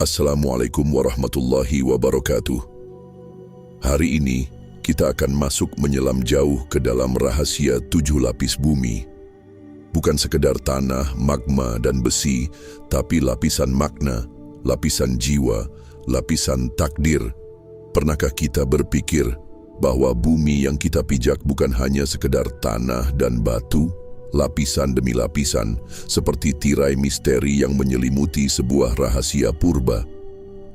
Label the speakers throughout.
Speaker 1: Assalamualaikum warahmatullahi wabarakatuh. Hari ini kita akan masuk menyelam jauh ke dalam rahasia 7 lapis bumi. Bukan sekedar tanah, magma dan besi, tapi lapisan makna, lapisan jiwa, lapisan takdir. Pernahkah kita berpikir bahwa bumi yang kita pijak bukan hanya sekedar tanah dan batu? Lapisan demi lapisan, seperti tirai misteri yang menyelimuti sebuah rahasia purba.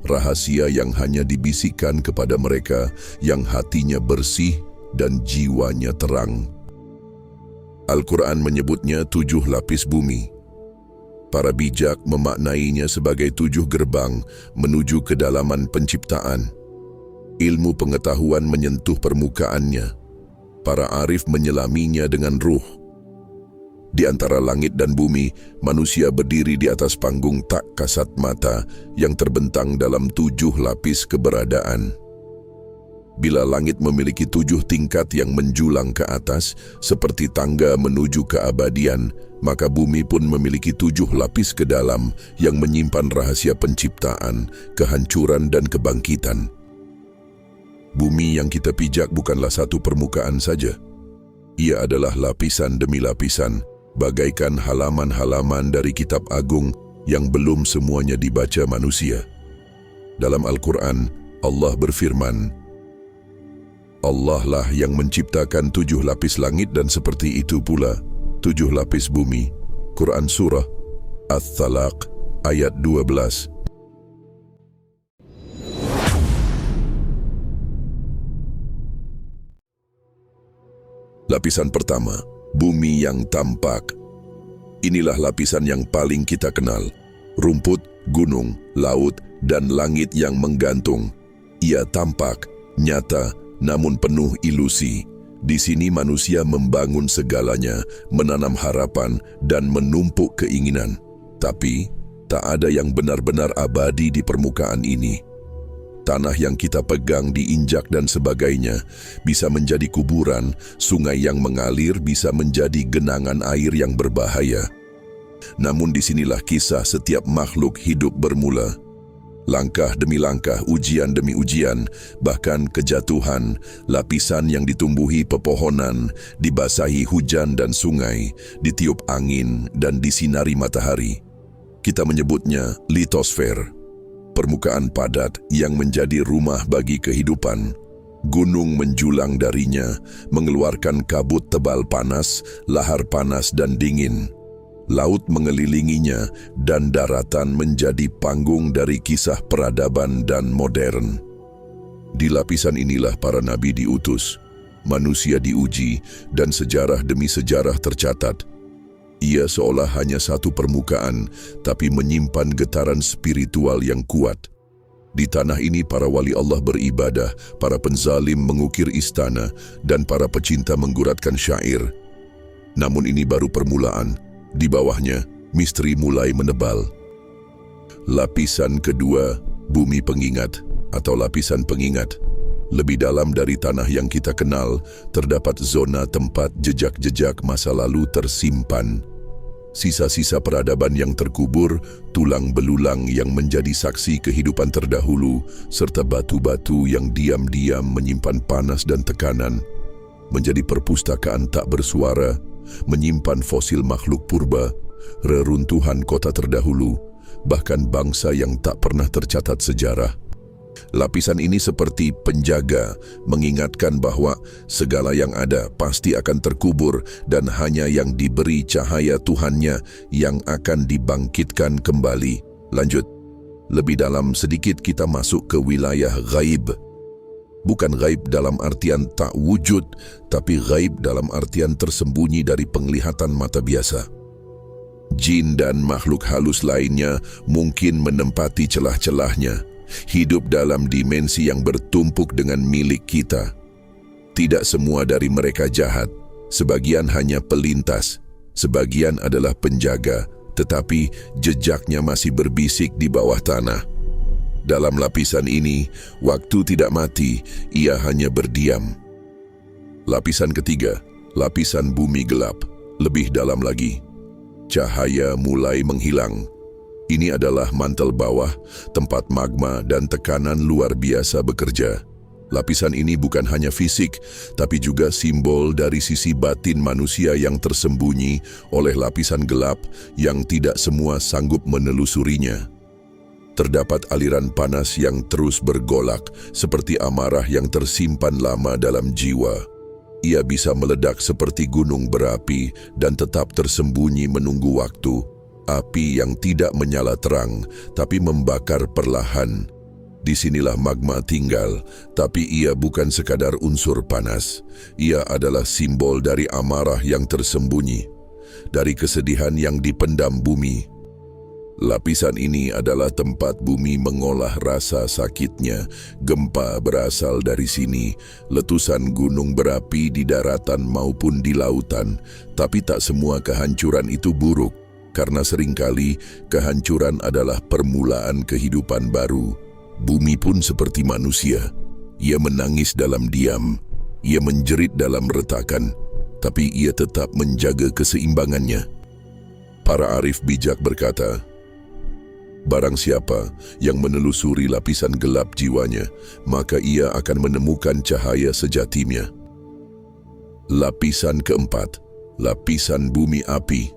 Speaker 1: Rahasia yang hanya dibisikkan kepada mereka yang hatinya bersih dan jiwanya terang. Al-Quran menyebutnya 7 lapis bumi. Para bijak memaknainya sebagai 7 gerbang menuju kedalaman penciptaan. Ilmu pengetahuan menyentuh permukaannya. Para arif menyelaminya dengan ruh. Di antara langit dan bumi, manusia berdiri di atas panggung tak kasat mata yang terbentang dalam 7 lapis keberadaan. Bila langit memiliki 7 tingkat yang menjulang ke atas, seperti tangga menuju keabadian, maka bumi pun memiliki 7 lapis ke dalam yang menyimpan rahasia penciptaan, kehancuran dan kebangkitan. Bumi yang kita pijak bukanlah satu permukaan saja. Ia adalah lapisan demi lapisan, bagaikan halaman-halaman dari kitab agung yang belum semuanya dibaca manusia. Dalam Al-Quran, Allah berfirman, Allah lah yang menciptakan 7 lapis langit dan seperti itu pula 7 lapis bumi. Quran Surah At-Talaq ayat 12. Lapisan pertama, bumi yang tampak. Inilah lapisan yang paling kita kenal. Rumput, gunung, laut, dan langit yang menggantung. Ia tampak, nyata, namun penuh ilusi. Di sini manusia membangun segalanya, menanam harapan, dan menumpuk keinginan. Tapi, tak ada yang benar-benar abadi di permukaan ini. Tanah yang kita pegang diinjak dan sebagainya bisa menjadi kuburan, sungai yang mengalir bisa menjadi genangan air yang berbahaya. Namun disinilah kisah setiap makhluk hidup bermula. Langkah demi langkah, ujian demi ujian, bahkan kejatuhan, lapisan yang ditumbuhi pepohonan, dibasahi hujan dan sungai, ditiup angin dan disinari matahari. Kita menyebutnya litosfer. Permukaan padat yang menjadi rumah bagi kehidupan. Gunung menjulang darinya, mengeluarkan kabut tebal panas, lahar panas dan dingin. Laut mengelilinginya dan daratan menjadi panggung dari kisah peradaban dan modern. Di lapisan inilah para nabi diutus, manusia diuji, dan sejarah demi sejarah tercatat. Ia seolah hanya satu permukaan, tapi menyimpan getaran spiritual yang kuat. Di tanah ini para wali Allah beribadah, para penzalim mengukir istana, dan para pecinta mengguratkan syair. Namun ini baru permulaan. Di bawahnya, misteri mulai menebal. Lapisan kedua, bumi pengingat, atau lapisan pengingat. Lebih dalam dari tanah yang kita kenal, terdapat zona tempat jejak-jejak masa lalu tersimpan. Sisa-sisa peradaban yang terkubur, tulang belulang yang menjadi saksi kehidupan terdahulu, serta batu-batu yang diam-diam menyimpan panas dan tekanan. Menjadi perpustakaan tak bersuara, menyimpan fosil makhluk purba, reruntuhan kota terdahulu, bahkan bangsa yang tak pernah tercatat sejarah. Lapisan ini seperti penjaga, mengingatkan bahwa segala yang ada pasti akan terkubur dan hanya yang diberi cahaya Tuhannya yang akan dibangkitkan kembali. Lanjut, lebih dalam sedikit kita masuk ke wilayah ghaib. Bukan ghaib dalam artian tak wujud, tapi ghaib dalam artian tersembunyi dari penglihatan mata biasa. Jin dan makhluk halus lainnya mungkin menempati celah-celahnya, hidup dalam dimensi yang bertumpuk dengan milik kita. Tidak semua dari mereka jahat, sebagian hanya pelintas, sebagian adalah penjaga, tetapi jejaknya masih berbisik di bawah tanah. Dalam lapisan ini, waktu tidak mati, ia hanya berdiam. Lapisan ketiga, lapisan bumi gelap, lebih dalam lagi. Cahaya mulai menghilang. Ini adalah mantel bawah, tempat magma dan tekanan luar biasa bekerja. Lapisan ini bukan hanya fisik, tapi juga simbol dari sisi batin manusia yang tersembunyi oleh lapisan gelap yang tidak semua sanggup menelusurinya. Terdapat aliran panas yang terus bergolak, seperti amarah yang tersimpan lama dalam jiwa. Ia bisa meledak seperti gunung berapi dan tetap tersembunyi menunggu waktu. Api yang tidak menyala terang, tapi membakar perlahan. Disinilah magma tinggal, tapi ia bukan sekadar unsur panas. Ia adalah simbol dari amarah yang tersembunyi, dari kesedihan yang dipendam bumi. Lapisan ini adalah tempat bumi mengolah rasa sakitnya. Gempa berasal dari sini, letusan gunung berapi di daratan maupun di lautan. Tapi tak semua kehancuran itu buruk, karena seringkali kehancuran adalah permulaan kehidupan baru. Bumi pun seperti manusia. Ia menangis dalam diam, ia menjerit dalam retakan, tapi ia tetap menjaga keseimbangannya. Para arif bijak berkata, barang siapa yang menelusuri lapisan gelap jiwanya, maka ia akan menemukan cahaya sejatinya. Lapisan keempat, lapisan bumi api.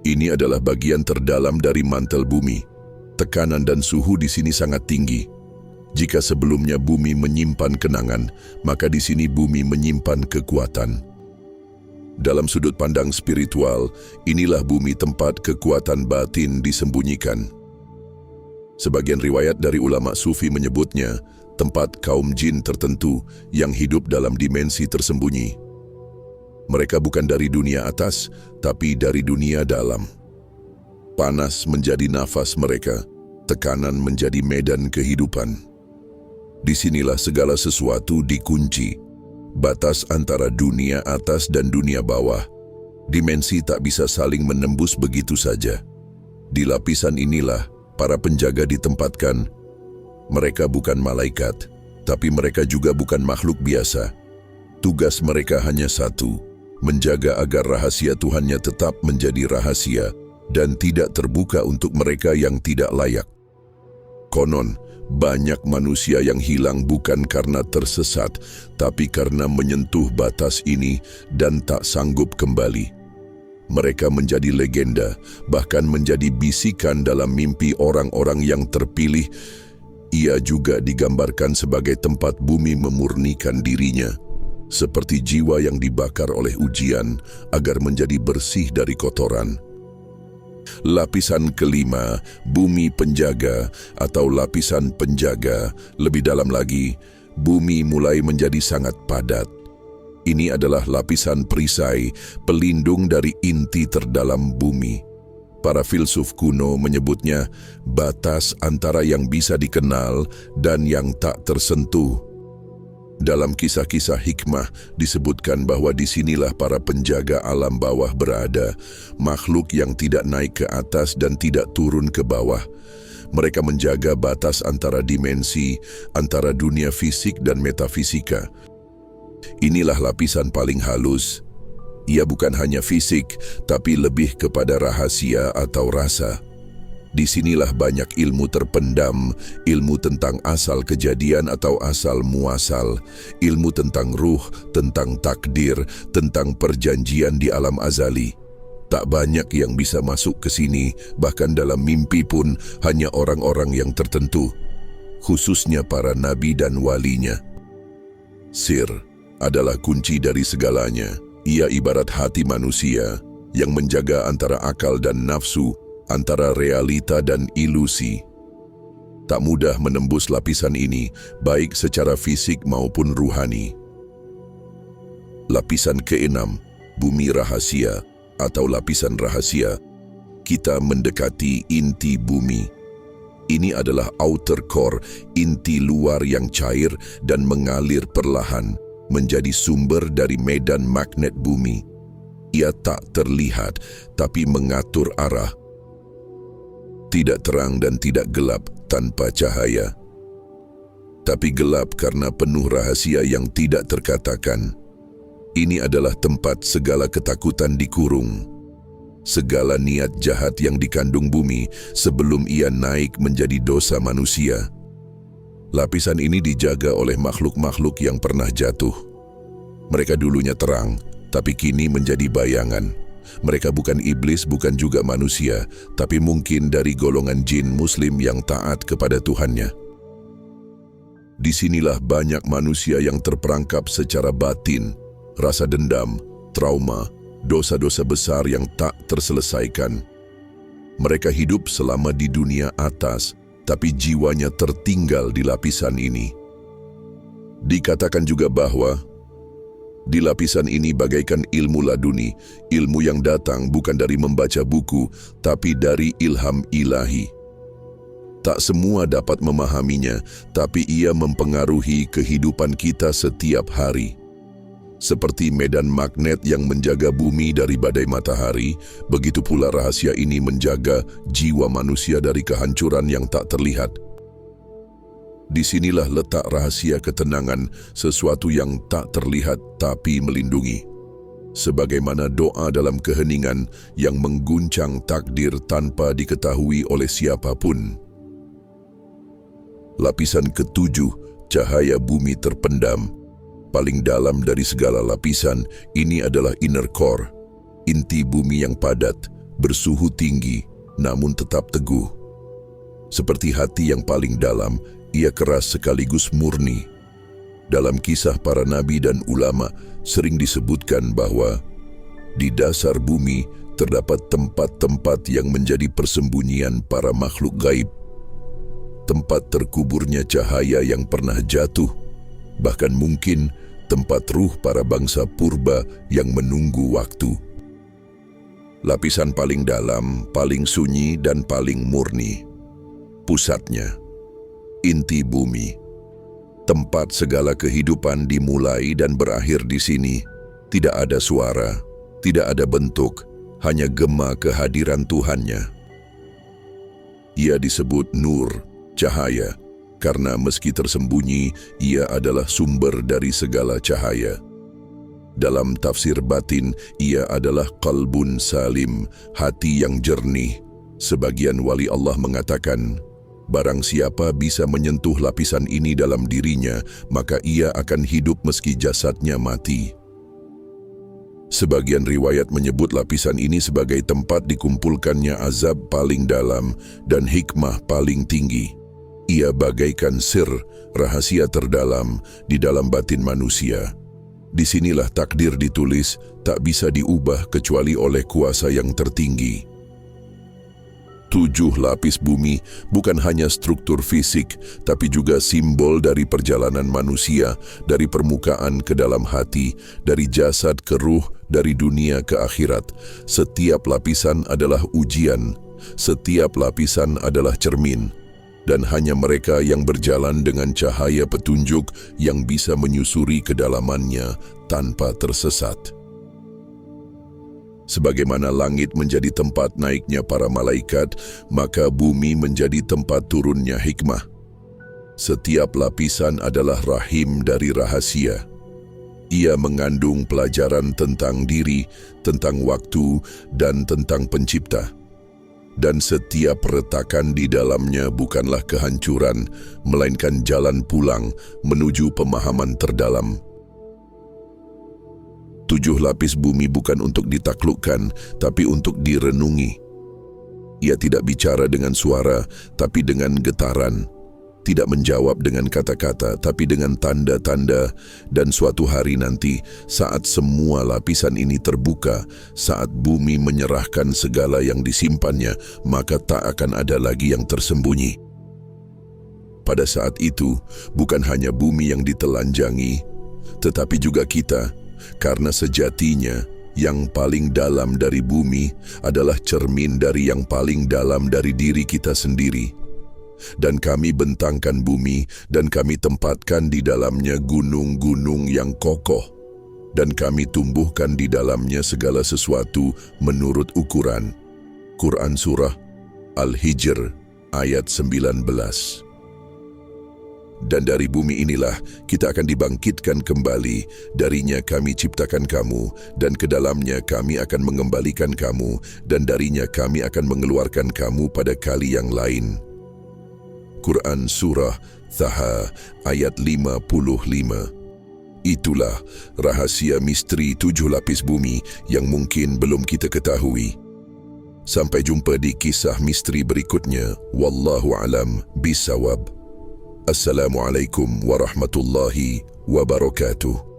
Speaker 1: Ini adalah bagian terdalam dari mantel bumi. Tekanan dan suhu di sini sangat tinggi. Jika sebelumnya bumi menyimpan kenangan, maka di sini bumi menyimpan kekuatan. Dalam sudut pandang spiritual, inilah bumi tempat kekuatan batin disembunyikan. Sebagian riwayat dari ulama sufi menyebutnya tempat kaum jin tertentu yang hidup dalam dimensi tersembunyi. Mereka bukan dari dunia atas, tapi dari dunia dalam. Panas menjadi nafas mereka, tekanan menjadi medan kehidupan. Disinilah segala sesuatu dikunci. Batas antara dunia atas dan dunia bawah. Dimensi tak bisa saling menembus begitu saja. Di lapisan inilah para penjaga ditempatkan. Mereka bukan malaikat, tapi mereka juga bukan makhluk biasa. Tugas mereka hanya satu, menjaga agar rahasia Tuhannya tetap menjadi rahasia dan tidak terbuka untuk mereka yang tidak layak. Konon, banyak manusia yang hilang bukan karena tersesat, tapi karena menyentuh batas ini dan tak sanggup kembali. Mereka menjadi legenda, bahkan menjadi bisikan dalam mimpi orang-orang yang terpilih. Ia juga digambarkan sebagai tempat bumi memurnikan dirinya, seperti jiwa yang dibakar oleh ujian agar menjadi bersih dari kotoran. Lapisan kelima, bumi penjaga atau lapisan penjaga. Lebih dalam lagi, bumi mulai menjadi sangat padat. Ini adalah lapisan perisai, pelindung dari inti terdalam bumi. Para filsuf kuno menyebutnya batas antara yang bisa dikenal dan yang tak tersentuh. Dalam kisah-kisah hikmah disebutkan bahwa disinilah para penjaga alam bawah berada, makhluk yang tidak naik ke atas dan tidak turun ke bawah. Mereka menjaga batas antara dimensi, antara dunia fisik dan metafisika. Inilah lapisan paling halus. Ia bukan hanya fisik, tapi lebih kepada rahasia atau rasa. Disinilah banyak ilmu terpendam, ilmu tentang asal kejadian atau asal muasal, ilmu tentang ruh, tentang takdir, tentang perjanjian di alam azali. Tak banyak yang bisa masuk ke sini, bahkan dalam mimpi pun hanya orang-orang yang tertentu, khususnya para nabi dan walinya. Sir adalah kunci dari segalanya. Ia ibarat hati manusia yang menjaga antara akal dan nafsu, antara realita dan ilusi. Tak mudah menembus lapisan ini, baik secara fisik maupun ruhani. Lapisan keenam, bumi rahasia atau lapisan rahasia. Kita mendekati inti bumi. Ini adalah outer core, inti luar yang cair dan mengalir perlahan, menjadi sumber dari medan magnet bumi. Ia tak terlihat, tapi mengatur arah. Tidak terang dan tidak gelap tanpa cahaya. Tapi gelap karena penuh rahasia yang tidak terkatakan. Ini adalah tempat segala ketakutan dikurung. segala niat jahat yang dikandung bumi sebelum ia naik menjadi dosa manusia. Lapisan ini dijaga oleh makhluk-makhluk yang pernah jatuh. Mereka dulunya terang, tapi kini menjadi bayangan. Mereka bukan iblis, bukan juga manusia, tapi mungkin dari golongan jin muslim yang taat kepada Tuhannya. Disinilah banyak manusia yang terperangkap secara batin, rasa dendam, trauma, dosa-dosa besar yang tak terselesaikan. Mereka hidup selama di dunia atas, tapi jiwanya tertinggal di lapisan ini. Dikatakan juga bahwa di lapisan ini bagaikan ilmu laduni, ilmu yang datang bukan dari membaca buku, tapi dari ilham ilahi. Tak semua dapat memahaminya, tapi ia mempengaruhi kehidupan kita setiap hari. Seperti medan magnet yang menjaga bumi dari badai matahari, begitu pula rahasia ini menjaga jiwa manusia dari kehancuran yang tak terlihat. Disinilah letak rahasia ketenangan, sesuatu yang tak terlihat tapi melindungi. Sebagaimana doa dalam keheningan yang mengguncang takdir tanpa diketahui oleh siapapun. Lapisan ketujuh, cahaya bumi terpendam. Paling dalam dari segala lapisan, ini adalah inner core, inti bumi yang padat, bersuhu tinggi, namun tetap teguh. Seperti hati yang paling dalam, ia keras sekaligus murni. Dalam kisah para nabi dan ulama, sering disebutkan bahwa di dasar bumi terdapat tempat-tempat yang menjadi persembunyian para makhluk gaib. Tempat terkuburnya cahaya yang pernah jatuh, bahkan mungkin tempat ruh para bangsa purba yang menunggu waktu. Lapisan paling dalam, paling sunyi dan paling murni. Pusatnya, inti bumi. Tempat segala kehidupan dimulai dan berakhir di sini. Tidak ada suara, tidak ada bentuk, hanya gema kehadiran Tuhannya. Ia disebut nur, cahaya, karena meski tersembunyi, ia adalah sumber dari segala cahaya. Dalam tafsir batin, ia adalah qalbun salim, hati yang jernih. Sebagian wali Allah mengatakan, barang siapa bisa menyentuh lapisan ini dalam dirinya, maka ia akan hidup meski jasadnya mati. Sebagian riwayat menyebut lapisan ini sebagai tempat dikumpulkannya azab paling dalam dan hikmah paling tinggi. Ia bagaikan sir, rahasia terdalam di dalam batin manusia. Disinilah takdir ditulis, tak bisa diubah kecuali oleh kuasa yang tertinggi. 7 lapis bumi bukan hanya struktur fisik, tapi juga simbol dari perjalanan manusia, dari permukaan ke dalam hati, dari jasad ke ruh, dari dunia ke akhirat. Setiap lapisan adalah ujian, setiap lapisan adalah cermin. Dan hanya mereka yang berjalan dengan cahaya petunjuk yang bisa menyusuri kedalamannya tanpa tersesat. Sebagaimana langit menjadi tempat naiknya para malaikat, maka bumi menjadi tempat turunnya hikmah. Setiap lapisan adalah rahim dari rahasia. Ia mengandung pelajaran tentang diri, tentang waktu, dan tentang pencipta. Dan setiap retakan di dalamnya bukanlah kehancuran, melainkan jalan pulang menuju pemahaman terdalam. 7 lapis bumi bukan untuk ditaklukkan, tapi untuk direnungi. Ia tidak bicara dengan suara, tapi dengan getaran. Tidak menjawab dengan kata-kata, tapi dengan tanda-tanda. Dan suatu hari nanti, saat semua lapisan ini terbuka, saat bumi menyerahkan segala yang disimpannya, maka tak akan ada lagi yang tersembunyi. Pada saat itu, bukan hanya bumi yang ditelanjangi, tetapi juga kita, karena sejatinya yang paling dalam dari bumi adalah cermin dari yang paling dalam dari diri kita sendiri. Dan kami bentangkan bumi dan kami tempatkan di dalamnya gunung-gunung yang kokoh. Dan kami tumbuhkan di dalamnya segala sesuatu menurut ukuran. Quran Surah Al-Hijr ayat 19. Dan dari bumi inilah kita akan dibangkitkan kembali. Darinya kami ciptakan kamu, dan ke dalamnya kami akan mengembalikan kamu, dan darinya kami akan mengeluarkan kamu pada kali yang lain. Quran Surah Thaha ayat 55. Itulah rahasia misteri 7 lapis bumi yang mungkin belum kita ketahui. Sampai jumpa di kisah misteri berikutnya. Wallahu alam bisawab. Assalamualaikum warahmatullahi wabarakatuh.